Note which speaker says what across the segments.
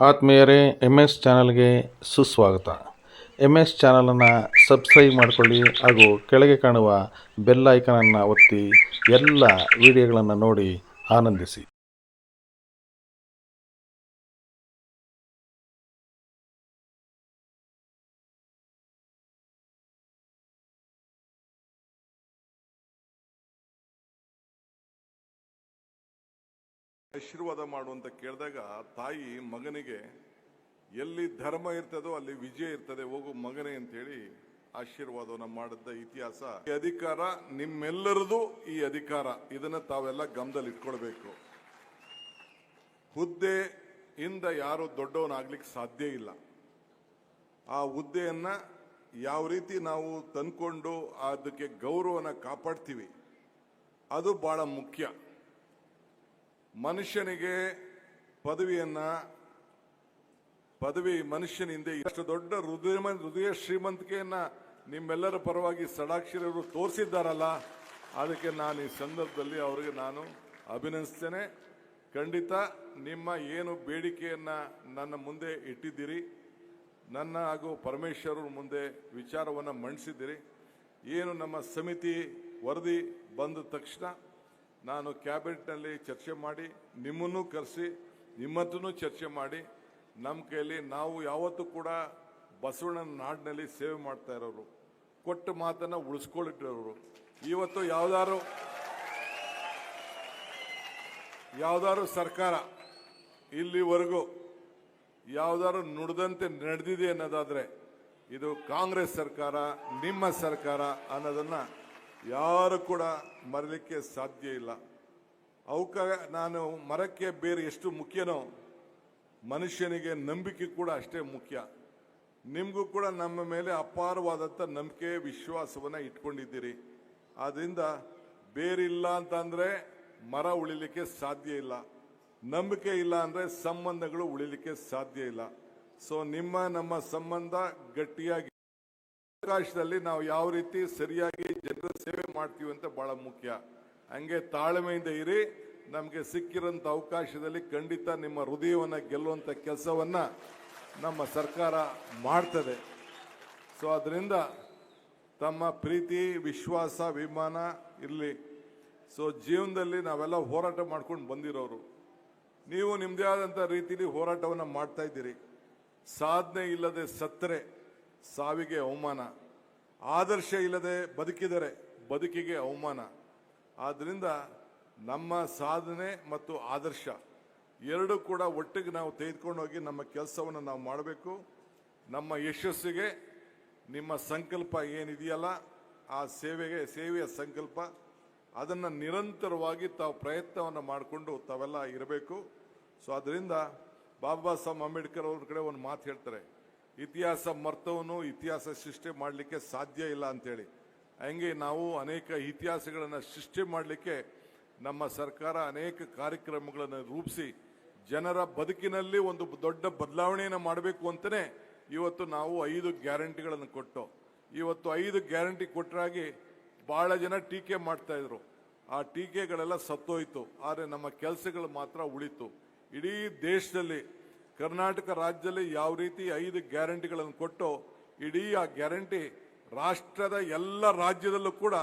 Speaker 1: ಆತ್ಮೀಯರೇ, MS ಚಾನಲ್ಗೆ ಸುಸ್ವಾಗತ. MS ಚಾನಲನ್ನು ಸಬ್ಸ್ಕ್ರೈಬ್ ಮಾಡಿಕೊಳ್ಳಿ ಹಾಗೂ ಕೆಳಗೆ ಕಾಣುವ ಬೆಲ್ ಐಕನನ್ನು ಒತ್ತಿ ಎಲ್ಲ ವಿಡಿಯೋಗಳನ್ನು ನೋಡಿ ಆನಂದಿಸಿ.
Speaker 2: ಆಶೀರ್ವಾದ ಮಾಡುವಂತ ಕೇಳಿದಾಗ ತಾಯಿ ಮಗನಿಗೆ ಎಲ್ಲಿ ಧರ್ಮ ಇರ್ತದೋ ಅಲ್ಲಿ ವಿಜಯ ಇರ್ತದೆ, ಹೋಗು ಮಗನೇ ಅಂತೇಳಿ ಆಶೀರ್ವಾದವನ್ನು ಮಾಡಿದ್ದ ಇತಿಹಾಸ. ಈ ಅಧಿಕಾರ ನಿಮ್ಮೆಲ್ಲರದು. ಈ ಅಧಿಕಾರ ಇದನ್ನ ತಾವೆಲ್ಲ ಗಮನದಲ್ಲಿ ಇಟ್ಕೊಳ್ಬೇಕು. ಹುದ್ದೆಯಿಂದ ಯಾರು ದೊಡ್ಡವನಾಗ್ಲಿಕ್ಕೆ ಸಾಧ್ಯ ಇಲ್ಲ. ಆ ಹುದ್ದೆಯನ್ನ ಯಾವ ರೀತಿ ನಾವು ತಂದ್ಕೊಂಡು ಅದಕ್ಕೆ ಗೌರವನ ಕಾಪಾಡ್ತೀವಿ ಅದು ಬಹಳ ಮುಖ್ಯ. ಮನುಷ್ಯನಿಗೆ ಪದವಿ ಮನುಷ್ಯನಿಂದ ಇಷ್ಟು ದೊಡ್ಡ ಹೃದಯ ಶ್ರೀಮಂತಿಕೆಯನ್ನ ನಿಮ್ಮೆಲ್ಲರ ಪರವಾಗಿ ಷಡಾಕ್ಷರರು ತೋರಿಸಿದ್ದಾರಲ್ಲ, ಅದಕ್ಕೆ ನಾನು ಈ ಸಂದರ್ಭದಲ್ಲಿ ಅವರಿಗೆ ನಾನು ಅಭಿನಂದಿಸ್ತೇನೆ. ಖಂಡಿತ ನಿಮ್ಮ ಏನು ಬೇಡಿಕೆಯನ್ನ ನನ್ನ ಮುಂದೆ ಇಟ್ಟಿದ್ದೀರಿ, ನನ್ನ ಹಾಗೂ ಪರಮೇಶ್ವರರ ಮುಂದೆ ವಿಚಾರವನ್ನು ಮಂಡಿಸಿದ್ದೀರಿ. ಏನು ನಮ್ಮ ಸಮಿತಿ ವರದಿ ಬಂದ ತಕ್ಷಣ ನಾನು ಕ್ಯಾಬಿನೆಟ್ನಲ್ಲಿ ಚರ್ಚೆ ಮಾಡಿ ನಿಮ್ಮನ್ನು ಕರೆಸಿ ನಿಮ್ಮತ್ತೂ ಚರ್ಚೆ ಮಾಡಿ ನಮ್ಮ ಕೈಯಲ್ಲಿ ನಾವು ಯಾವತ್ತೂ ಕೂಡ ಬಸವಣ್ಣನ ನಾಡಿನಲ್ಲಿ ಸೇವೆ ಮಾಡ್ತಾ ಇರೋರು, ಕೊಟ್ಟ ಮಾತನ್ನು ಉಳಿಸ್ಕೊಳ್ಳಿಟ್ಟಿರೋರು. ಇವತ್ತು ಯಾವ್ದಾರು ಸರ್ಕಾರ ಇಲ್ಲಿವರೆಗೂ ಯಾವ್ದಾದ್ರು ನುಡಿದಂತೆ ನಡೆದಿದೆ ಅನ್ನೋದಾದ್ರೆ ಇದು ಕಾಂಗ್ರೆಸ್ ಸರ್ಕಾರ, ನಿಮ್ಮ ಸರ್ಕಾರ ಅನ್ನೋದನ್ನ ಯಾರು ಕೂಡ ಮರಲಿಕ್ಕೆ ಸಾಧ್ಯ ಇಲ್ಲ. ನಾನು ಮರಕ್ಕೆ ಬೇರೆ ಎಷ್ಟು ಮುಖ್ಯನೋ ಮನುಷ್ಯನಿಗೆ ನಂಬಿಕೆ ಕೂಡ ಅಷ್ಟೇ ಮುಖ್ಯ. ನಿಮಗೂ ಕೂಡ ನಮ್ಮ ಮೇಲೆ ಅಪಾರವಾದಂಥ ನಂಬಿಕೆ ವಿಶ್ವಾಸವನ್ನ ಇಟ್ಕೊಂಡಿದ್ದೀರಿ. ಆದ್ರಿಂದ ಬೇರಿಲ್ಲ ಅಂತಂದ್ರೆ ಮರ ಉಳಿಲಿಕ್ಕೆ ಸಾಧ್ಯ ಇಲ್ಲ, ನಂಬಿಕೆ ಇಲ್ಲ ಅಂದ್ರೆ ಸಂಬಂಧಗಳು ಉಳಿಲಿಕ್ಕೆ ಸಾಧ್ಯ ಇಲ್ಲ. ಸೊ ನಮ್ಮ ಸಂಬಂಧ ಗಟ್ಟಿಯಾಗಿ ಅವಕಾಶದಲ್ಲಿ ನಾವು ಯಾವ ರೀತಿ ಸರಿಯಾಗಿ ಜನರ ಸೇವೆ ಮಾಡ್ತೀವಿ ಅಂತ ಬಹಳ ಮುಖ್ಯ. ಹಂಗೆ ತಾಳ್ಮೆಯಿಂದ ಇರಿ. ನಮಗೆ ಸಿಕ್ಕಿರೋಂಥ ಅವಕಾಶದಲ್ಲಿ ಖಂಡಿತ ನಿಮ್ಮ ಹೃದಯವನ್ನ ಗೆಲ್ಲುವಂತ ಕೆಲಸವನ್ನ ನಮ್ಮ ಸರ್ಕಾರ ಮಾಡ್ತದೆ. ಸೊ ಅದರಿಂದ ತಮ್ಮ ಪ್ರೀತಿ, ವಿಶ್ವಾಸ, ಅಭಿಮಾನ ಇರಲಿ. ಸೊ ಜೀವನದಲ್ಲಿ ನಾವೆಲ್ಲ ಹೋರಾಟ ಮಾಡ್ಕೊಂಡು ಬಂದಿರೋರು. ನೀವು ನಿಮ್ಮದೇ ಆದಂಥ ರೀತಿಯಲ್ಲಿ ಹೋರಾಟವನ್ನು ಮಾಡ್ತಾ ಇದ್ದೀರಿ. ಸಾಧನೆ ಇಲ್ಲದೆ ಸತ್ತರೆ ಸಾವಿಗೆ ಅವಮಾನ, ಆದರ್ಶ ಇಲ್ಲದೆ ಬದುಕಿದರೆ ಬದುಕಿಗೆ ಅವಮಾನ. ಆದ್ರಿಂದ ನಮ್ಮ ಸಾಧನೆ ಮತ್ತು ಆದರ್ಶ ಎರಡು ಕೂಡ ಒಟ್ಟಿಗೆ ನಾವು ತೆಗೆದುಕೊಂಡು ಹೋಗಿ ನಮ್ಮ ಕೆಲಸವನ್ನು ನಾವು ಮಾಡಬೇಕು. ನಮ್ಮ ಯಶಸ್ಸಿಗೆ ನಿಮ್ಮ ಸಂಕಲ್ಪ ಏನಿದೆಯಲ್ಲ, ಆ ಸೇವೆಯ ಸಂಕಲ್ಪ, ಅದನ್ನು ನಿರಂತರವಾಗಿ ತಾವು ಪ್ರಯತ್ನವನ್ನು ಮಾಡಿಕೊಂಡು ತಾವೆಲ್ಲ ಇರಬೇಕು. ಸೊ ಅದರಿಂದ ಬಾಬಾ ಸಾಹೇಬ್ ಅಂಬೇಡ್ಕರ್ ಅವ್ರ ಕಡೆ ಒಂದು ಮಾತು ಹೇಳ್ತಾರೆ, ಇತಿಹಾಸ ಮರ್ತವನು ಇತಿಹಾಸ ಸೃಷ್ಟಿ ಮಾಡಲಿಕ್ಕೆ ಸಾಧ್ಯ ಇಲ್ಲ ಅಂತೇಳಿ. ಹಂಗೆ ನಾವು ಅನೇಕ ಇತಿಹಾಸಗಳನ್ನು ಸೃಷ್ಟಿ ಮಾಡಲಿಕ್ಕೆ ನಮ್ಮ ಸರ್ಕಾರ ಅನೇಕ ಕಾರ್ಯಕ್ರಮಗಳನ್ನು ರೂಪಿಸಿ ಜನರ ಬದುಕಿನಲ್ಲಿ ಒಂದು ದೊಡ್ಡ ಬದಲಾವಣೆಯನ್ನು ಮಾಡಬೇಕು ಅಂತಲೇ ಇವತ್ತು ನಾವು 5 ಗ್ಯಾರಂಟಿಗಳನ್ನು ಕೊಟ್ಟು, ಇವತ್ತು 5 ಗ್ಯಾರಂಟಿ ಕೊಟ್ಟರಾಗಿ ಬಹಳ ಜನ ಟೀಕೆ ಮಾಡ್ತಾ ಇದ್ರು. ಆ ಟೀಕೆಗಳೆಲ್ಲ ಸತ್ತೋಯ್ತು, ಆದರೆ ನಮ್ಮ ಕೆಲಸಗಳು ಮಾತ್ರ ಉಳಿತು. ಇಡೀ ದೇಶದಲ್ಲಿ ಕರ್ನಾಟಕ ರಾಜ್ಯದಲ್ಲಿ ಯಾವ ರೀತಿ 5 ಗ್ಯಾರಂಟಿಗಳನ್ನು ಕೊಟ್ಟು ಇಡೀ ಆ ಗ್ಯಾರಂಟಿ ರಾಷ್ಟ್ರದ ಎಲ್ಲ ರಾಜ್ಯದಲ್ಲೂ ಕೂಡ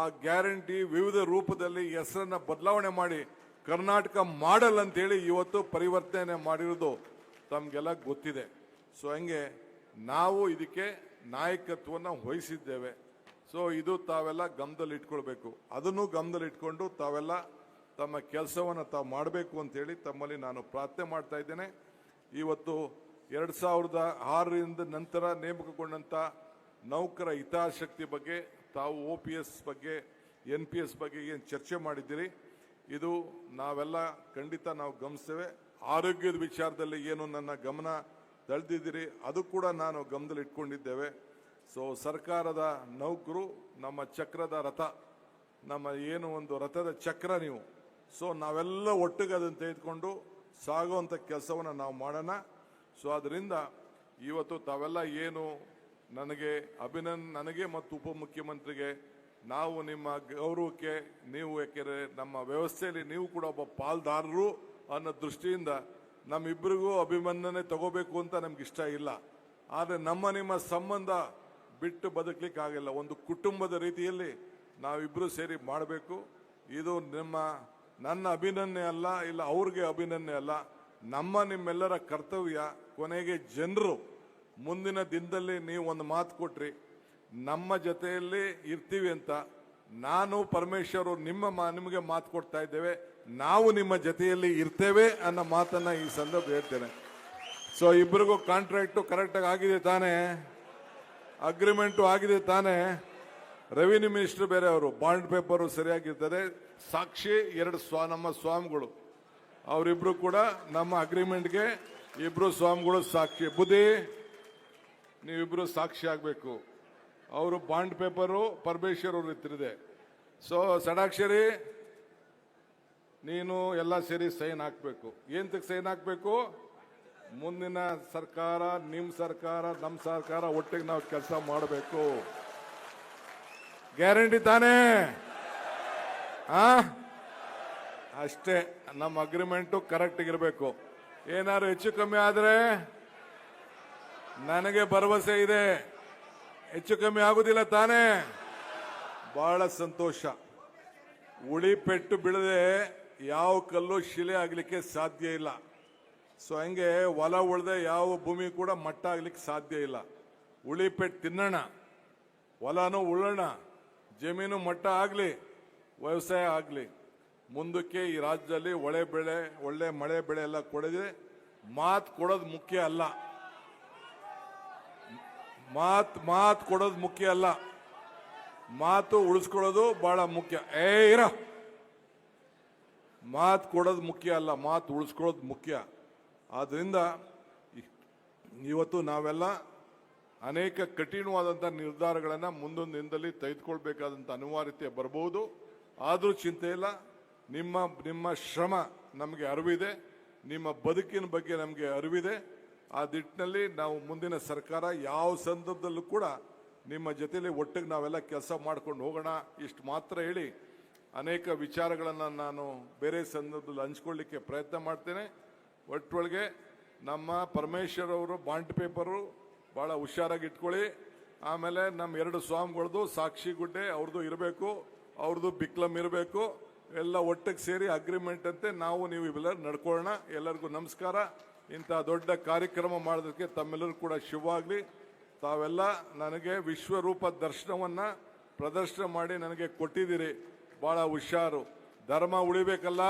Speaker 2: ಆ ಗ್ಯಾರಂಟಿ ವಿವಿಧ ರೂಪದಲ್ಲಿ ಹೆಸರನ್ನ ಬದಲಾವಣೆ ಮಾಡಿ ಕರ್ನಾಟಕ ಮಾಡಲ್ ಅಂತೇಳಿ ಇವತ್ತು ಪರಿವರ್ತನೆ ಮಾಡಿರೋದು ತಮಗೆಲ್ಲ ಗೊತ್ತಿದೆ. ಸೊ ಹಂಗೆ ನಾವು ಇದಕ್ಕೆ ನಾಯಕತ್ವವನ್ನು ವಹಿಸಿದ್ದೇವೆ. ಸೊ ಇದು ತಾವೆಲ್ಲ ಗಮನದಲ್ಲಿ ಇಟ್ಕೊಳ್ಬೇಕು. ಅದನ್ನು ಗಮನದಲ್ಲಿ ಇಟ್ಕೊಂಡು ತಾವೆಲ್ಲ ತಮ್ಮ ಕೆಲಸವನ್ನು ತಾವು ಮಾಡಬೇಕು ಅಂತೇಳಿ ತಮ್ಮಲ್ಲಿ ನಾನು ಪ್ರಾರ್ಥನೆ ಮಾಡ್ತಾ ಇದ್ದೇನೆ. ಇವತ್ತು 2006ರಿಂದ ನಂತರ ನೇಮಕಗೊಂಡಂತ ನೌಕರ ಹಿತಾಸಕ್ತಿ ಬಗ್ಗೆ ತಾವು OPS ಬಗ್ಗೆ NPS ಬಗ್ಗೆ ಏನು ಚರ್ಚೆ ಮಾಡಿದ್ದೀರಿ, ಇದು ನಾವೆಲ್ಲ ಖಂಡಿತ ನಾವು ಗಮನಿಸ್ತೇವೆ. ಆರೋಗ್ಯದ ವಿಚಾರದಲ್ಲಿ ಏನು ನನ್ನ ಗಮನ ತಳೆದಿದ್ದೀರಿ ಅದು ಕೂಡ ನಾನು ಗಮನದಲ್ಲಿ ಇಟ್ಕೊಂಡಿದ್ದೇವೆ. ಸೊ ಸರ್ಕಾರದ ನೌಕರು ನಮ್ಮ ಚಕ್ರದ ರಥ, ನಮ್ಮ ಏನು ಒಂದು ರಥದ ಚಕ್ರ ನೀವು. ಸೊ ನಾವೆಲ್ಲ ಒಟ್ಟಿಗೆ ಅದನ್ನು ತೆಗೆದುಕೊಂಡು ಸಾಗುವಂಥ ಕೆಲಸವನ್ನು ನಾವು ಮಾಡೋಣ. ಸೊ ಅದರಿಂದ ಇವತ್ತು ತಾವೆಲ್ಲ ಏನು ನನಗೆ ಮತ್ತು ಉಪಮುಖ್ಯಮಂತ್ರಿಗೆ ನಾವು ನಿಮ್ಮ ಗೌರವಕ್ಕೆ ನೀವು ಯಾಕೆಂದರೆ ನಮ್ಮ ವ್ಯವಸ್ಥೆಯಲ್ಲಿ ನೀವು ಕೂಡ ಒಬ್ಬ ಪಾಲ್ದಾರರು ಅನ್ನೋ ದೃಷ್ಟಿಯಿಂದ ನಮ್ಮಿಬ್ಬರಿಗೂ ಅಭಿಮನ್ಯನೆ ತಗೋಬೇಕು ಅಂತ ನಮ್ಗೆ ಇಷ್ಟ ಇಲ್ಲ. ಆದರೆ ನಿಮ್ಮ ಸಂಬಂಧ ಬಿಟ್ಟು ಬದುಕಲಿಕ್ಕೆ ಆಗಿಲ್ಲ. ಒಂದು ಕುಟುಂಬದ ರೀತಿಯಲ್ಲಿ ನಾವಿಬ್ಬರು ಸೇರಿ ಮಾಡಬೇಕು. ಇದು ನನ್ನ ಅಭಿನಂದನೆ ಅಲ್ಲ, ಇಲ್ಲ ಅವ್ರಿಗೆ ಅಭಿನಂದನೆ ಅಲ್ಲ, ನಿಮ್ಮೆಲ್ಲರ ಕರ್ತವ್ಯ. ಕೊನೆಗೆ ಜನರು ಮುಂದಿನ ದಿನದಲ್ಲಿ ನೀವು ಒಂದು ಮಾತು ಕೊಟ್ರಿ, ನಮ್ಮ ಜೊತೆಯಲ್ಲಿ ಇರ್ತೀವಿ ಅಂತ. ನಾನು ಪರಮೇಶ್ವರ್ ನಿಮಗೆ ಮಾತು ಕೊಡ್ತಾ ಇದ್ದೇವೆ, ನಾವು ನಿಮ್ಮ ಜೊತೆಯಲ್ಲಿ ಇರ್ತೇವೆ ಅನ್ನೋ ಮಾತನ್ನ ಈ ಸಂದರ್ಭ ಹೇಳ್ತೇನೆ. ಸೊ ಇಬ್ಬರಿಗೂ ಕಾಂಟ್ರಾಕ್ಟು ಕರೆಕ್ಟಾಗಿ ಆಗಿದೆ ತಾನೇ, ಅಗ್ರಿಮೆಂಟು ಆಗಿದೆ ತಾನೇ. ರೆವಿನ್ಯೂ ಮಿನಿಸ್ಟರ್ ಬೇರೆ, ಅವರು ಬಾಂಡ್ ಪೇಪರು ಸರಿಯಾಗಿರ್ತದೆ. ಸಾಕ್ಷಿ ನಮ್ಮ ಸ್ವಾಮಿಗಳು, ಅವರಿಬ್ರು ಕೂಡ ನಮ್ಮ ಅಗ್ರಿಮೆಂಟ್ಗೆ ಇಬ್ರು ಸ್ವಾಮಿಗಳು ಸಾಕ್ಷಿ. ಬುದ್ಧಿ ನೀವಿಬ್ರು ಸಾಕ್ಷಿ ಆಗಬೇಕು. ಅವರು ಬಾಂಡ್ ಪೇಪರು ಪರಮೇಶ್ವರ್ ಅವರು ಇತ್ತಿದೆ. ಸೊ ಷಡಾಕ್ಷರಿ ನೀನು ಎಲ್ಲ ಸೇರಿ ಸೈನ್ ಹಾಕ್ಬೇಕು. ಏನಕ್ಕೆ ಸೈನ್ ಹಾಕ್ಬೇಕು? ಮುಂದಿನ ಸರ್ಕಾರ, ನಿಮ್ಮ ಸರ್ಕಾರ, ನಮ್ಮ ಸರ್ಕಾರ ಒಟ್ಟಿಗೆ ನಾವು ಕೆಲಸ ಮಾಡಬೇಕು. ಗ್ಯಾರಂಟಿ ತಾನೇ? ಅಷ್ಟೇ. ನಮ್ಮ ಅಗ್ರಿಮೆಂಟು ಕರೆಕ್ಟ್ ಇರಬೇಕು. ಏನಾದ್ರು ಹೆಚ್ಚು ಕಮ್ಮಿ ಆದ್ರೆ ನನಗೆ ಭರವಸೆ ಇದೆ, ಹೆಚ್ಚು ಕಮ್ಮಿ ಆಗುದಿಲ್ಲ ತಾನೇ? ಬಹಳ ಸಂತೋಷ. ಉಳಿ ಪೆಟ್ಟು ಬೀಳದೆ ಯಾವ ಕಲ್ಲು ಶಿಲೆ ಆಗ್ಲಿಕ್ಕೆ ಸಾಧ್ಯ ಇಲ್ಲ. ಸೊ ಹಂಗೆ ಹೊಲ ಉಳ್ದೆ ಯಾವ ಭೂಮಿ ಕೂಡ ಮಟ್ಟ ಆಗ್ಲಿಕ್ಕೆ ಸಾಧ್ಯ ಇಲ್ಲ. ಉಳಿ ಪೆಟ್ಟು ತಿನ್ನೋಣ, ಹೊಲನೂ ಉಳ್ಳೋಣ, ಜಮೀನು ಮಟ್ಟ ಆಗ್ಲಿ, ವ್ಯವಸಾಯ ಆಗ್ಲಿ. ಮುಂದಕ್ಕೆ ಈ ರಾಜ್ಯದಲ್ಲಿ ಒಳ್ಳೆ ಮಳೆ ಬೆಳೆ ಎಲ್ಲ ಕೊಡಿದೆ. ಮಾತು ಕೊಡೋದು ಮುಖ್ಯ ಅಲ್ಲ, ಮಾತು ಕೊಡೋದು ಮುಖ್ಯ ಅಲ್ಲ, ಮಾತು ಉಳಿಸ್ಕೊಳ್ಳೋದು ಬಹಳ ಮುಖ್ಯ. ಮಾತು ಕೊಡೋದು ಮುಖ್ಯ ಅಲ್ಲ, ಮಾತು ಉಳಿಸ್ಕೊಳ್ಳೋದು ಮುಖ್ಯ. ಆದ್ರಿಂದ ಇವತ್ತು ನಾವೆಲ್ಲ ಅನೇಕ ಕಠಿಣವಾದಂಥ ನಿರ್ಧಾರಗಳನ್ನು ಮುಂದೊಂದು ದಿನದಲ್ಲಿ ತೆಗೆದುಕೊಳ್ಬೇಕಾದಂಥ ಅನಿವಾರ್ಯತೆ ಬರಬಹುದು. ಆದರೂ ಚಿಂತೆ ಇಲ್ಲ. ನಿಮ್ಮ ಶ್ರಮ ನಮಗೆ ಅರಿವಿದೆ, ನಿಮ್ಮ ಬದುಕಿನ ಬಗ್ಗೆ ನಮಗೆ ಅರಿವಿದೆ. ಆ ನಿಟ್ಟಿನಲ್ಲಿ ನಾವು ಮುಂದಿನ ಸರ್ಕಾರ ಯಾವ ಸಂದರ್ಭದಲ್ಲೂ ಕೂಡ ನಿಮ್ಮ ಜೊತೆಲಿ ಒಟ್ಟಿಗೆ ನಾವೆಲ್ಲ ಕೆಲಸ ಮಾಡ್ಕೊಂಡು ಹೋಗೋಣ. ಇಷ್ಟು ಮಾತ್ರ ಹೇಳಿ ಅನೇಕ ವಿಚಾರಗಳನ್ನು ನಾನು ಬೇರೆ ಸಂದರ್ಭದಲ್ಲಿ ಹಂಚ್ಕೊಳ್ಳಿಕ್ಕೆ ಪ್ರಯತ್ನ ಮಾಡ್ತೇನೆ. ಒಟ್ಟೊಳಗೆ ನಮ್ಮ ಪರಮೇಶ್ವರ್ ಅವರು ಬಾಂಡ್ ಪೇಪರು ಭಾಳ ಹುಷಾರಾಗಿ ಇಟ್ಕೊಳ್ಳಿ. ಆಮೇಲೆ ನಮ್ಮ ಎರಡು ಸ್ವಾಮಿಗಳದ್ದು ಸಾಕ್ಷಿ ಗುಡ್ಡೆ ಅವ್ರದ್ದು ಇರಬೇಕು, ಅವ್ರದ್ದು ಬಿಕ್ಲಮ್ ಇರಬೇಕು. ಎಲ್ಲ ಒಟ್ಟಿಗೆ ಸೇರಿ ಅಗ್ರಿಮೆಂಟ್ ಅಂತೆ ನಾವು ನೀವು ಇವೆಲ್ಲರೂ ನಡ್ಕೊಳ್ಳೋಣ. ಎಲ್ಲರಿಗೂ ನಮಸ್ಕಾರ. ಇಂಥ ದೊಡ್ಡ ಕಾರ್ಯಕ್ರಮ ಮಾಡೋದಕ್ಕೆ ತಮ್ಮೆಲ್ಲರೂ ಕೂಡ ಶುಭವಾಗಲಿ. ತಾವೆಲ್ಲ ನನಗೆ ವಿಶ್ವರೂಪ ದರ್ಶನವನ್ನು ಪ್ರದರ್ಶನ ಮಾಡಿ ನನಗೆ ಕೊಟ್ಟಿದ್ದೀರಿ. ಭಾಳ ಹುಷಾರು. ಧರ್ಮ ಉಳಿಬೇಕಲ್ಲ,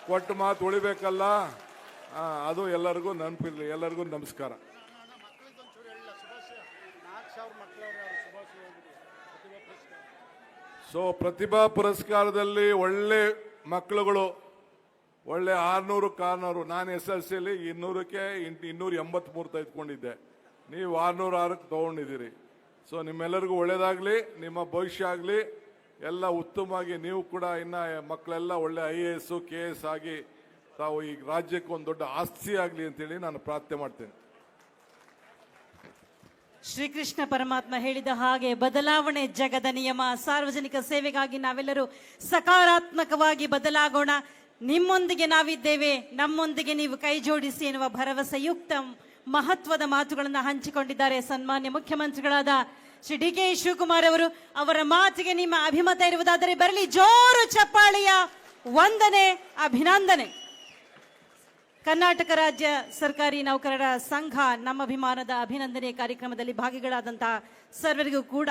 Speaker 2: ಕೊಟ್ಟ ಮಾತು ಉಳಿಬೇಕಲ್ಲ, ಅದು ಎಲ್ಲರಿಗೂ ನೆನಪಿರಲಿ. ಎಲ್ಲರಿಗೂ ನಮಸ್ಕಾರ. ಸೊ ಪ್ರತಿಭಾ ಪುರಸ್ಕಾರದಲ್ಲಿ ಒಳ್ಳೆ ಮಕ್ಕಳುಗಳು, ಒಳ್ಳೆ 600 ನಾನು SSLCಯಲ್ಲಿ 200ಕ್ಕೆ 283 ತೆಗೆದುಕೊಂಡಿದ್ದೆ. ನೀವು 606ಕ್ಕೆ ತಗೊಂಡಿದ್ದೀರಿ. ಸೊ ನಿಮ್ಮೆಲ್ಲರಿಗೂ ಒಳ್ಳೇದಾಗಲಿ, ನಿಮ್ಮ ಭವಿಷ್ಯ ಆಗಲಿ, ಎಲ್ಲ ಉತ್ತಮವಾಗಿ ನೀವು ಕೂಡ ಇನ್ನು ಮಕ್ಕಳೆಲ್ಲ ಒಳ್ಳೆ IAS KS ಆಗಿ ತಾವು ಈ ರಾಜ್ಯಕ್ಕೆ ಒಂದು ದೊಡ್ಡ ಆಸ್ತಿ ಆಗಲಿ ಅಂತೇಳಿ ನಾನು ಪ್ರಾರ್ಥನೆ ಮಾಡ್ತೇನೆ.
Speaker 3: ಶ್ರೀಕೃಷ್ಣ ಪರಮಾತ್ಮ ಹೇಳಿದ ಹಾಗೆ ಬದಲಾವಣೆ ಜಗದ ನಿಯಮ. ಸಾರ್ವಜನಿಕ ಸೇವೆಗಾಗಿ ನಾವೆಲ್ಲರೂ ಸಕಾರಾತ್ಮಕವಾಗಿ ಬದಲಾಗೋಣ. ನಿಮ್ಮೊಂದಿಗೆ ನಾವಿದ್ದೇವೆ, ನಮ್ಮೊಂದಿಗೆ ನೀವು ಕೈ ಜೋಡಿಸಿ ಎನ್ನುವ ಭರವಸೆಯುಕ್ತ ಮಹತ್ವದ ಮಾತುಗಳನ್ನು ಹಂಚಿಕೊಂಡಿದ್ದಾರೆ ಸನ್ಮಾನ್ಯ ಮುಖ್ಯಮಂತ್ರಿಗಳಾದ ಶ್ರೀ DK ಶಿವಕುಮಾರ್ ಅವರು. ಅವರ ಮಾತಿಗೆ ನಿಮ್ಮ ಅಭಿಮತ ಇರುವುದಾದರೆ ಬರಲಿ ಜೋರು ಚಪ್ಪಾಳೆಯ ವಂದನೆ, ಅಭಿನಂದನೆ. ಕರ್ನಾಟಕ ರಾಜ್ಯ ಸರ್ಕಾರಿ ನೌಕರರ ಸಂಘ ನಮ್ಮ ಅಭಿಮಾನದ ಅಭಿನಂದನೆ ಕಾರ್ಯಕ್ರಮದಲ್ಲಿ ಭಾಗಿಗಳಾದಂತಹ ಸರ್ವರಿಗೂ ಕೂಡ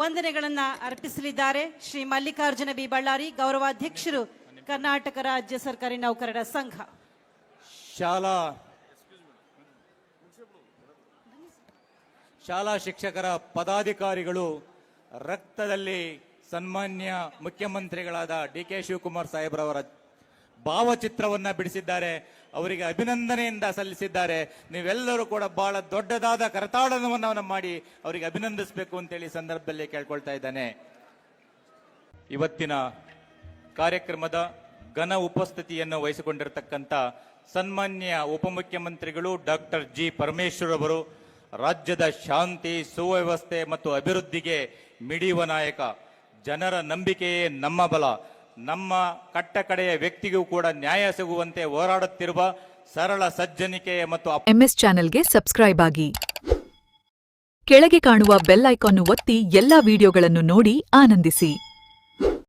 Speaker 3: ವಂದನೆಗಳನ್ನು ಅರ್ಪಿಸಲಿದ್ದಾರೆ ಶ್ರೀ ಮಲ್ಲಿಕಾರ್ಜುನ ಬಿ ಬಳ್ಳಾರಿ, ಗೌರವಾಧ್ಯಕ್ಷರು ಕರ್ನಾಟಕ ರಾಜ್ಯ ಸರ್ಕಾರಿ ನೌಕರರ ಸಂಘ.
Speaker 4: ಶಾಲಾ ಶಿಕ್ಷಕರ ಪದಾಧಿಕಾರಿಗಳು ರಕ್ತದಲ್ಲಿ ಸನ್ಮಾನ್ಯ ಮುಖ್ಯಮಂತ್ರಿಗಳಾದ DK ಶಿವಕುಮಾರ್ ಸಾಹೇಬ್ರವರ ಭಾವಚಿತ್ರವನ್ನ ಬಿಡಿಸಿದ್ದಾರೆ. ಅವರಿಗೆ ಅಭಿನಂದನೆಯಿಂದ ಸಲ್ಲಿಸಿದ್ದಾರೆ. ನೀವೆಲ್ಲರೂ ಕೂಡ ಬಹಳ ದೊಡ್ಡದಾದ ಕರತಾಡನವನ್ನು ಮಾಡಿ ಅವರಿಗೆ ಅಭಿನಂದಿಸಬೇಕು ಅಂತೇಳಿ ಸಂದರ್ಭದಲ್ಲಿ ಕೇಳ್ಕೊಳ್ತಾ ಇದ್ದಾನೆ. ಇವತ್ತಿನ ಕಾರ್ಯಕ್ರಮದ ಘನ ಉಪಸ್ಥಿತಿಯನ್ನು ವಹಿಸಿಕೊಂಡಿರತಕ್ಕಂಥ ಸನ್ಮಾನ್ಯ ಉಪಮುಖ್ಯಮಂತ್ರಿಗಳು ಡಾಕ್ಟರ್ G ಪರಮೇಶ್ವರ್ ಅವರು, ರಾಜ್ಯದ ಶಾಂತಿ ಸುವ್ಯವಸ್ಥೆ ಮತ್ತು ಅಭಿವೃದ್ಧಿಗೆ ಮಿಡಿಯುವ ನಾಯಕ, ಜನರ ನಂಬಿಕೆಯೇ ನಮ್ಮ ಬಲ, ನಮ್ಮ ಕಟ್ಟ ಕಡೆಯ ವ್ಯಕ್ತಿಗೂ ಕೂಡ ನ್ಯಾಯ ಸಿಗುವಂತೆ ಹೋರಾಡುತ್ತಿರುವ ಸರಳ ಸಜ್ಜನಿಕೆ ಮತ್ತು
Speaker 5: MS ಚಾನೆಲ್ಗೆ ಸಬ್ಸ್ಕ್ರೈಬ್ ಆಗಿ. ಕೆಳಗೆ ಕಾಣುವ ಬೆಲ್ ಐಕಾನ್ ಒತ್ತಿ ಎಲ್ಲಾ ವಿಡಿಯೋಗಳನ್ನು ನೋಡಿ ಆನಂದಿಸಿ.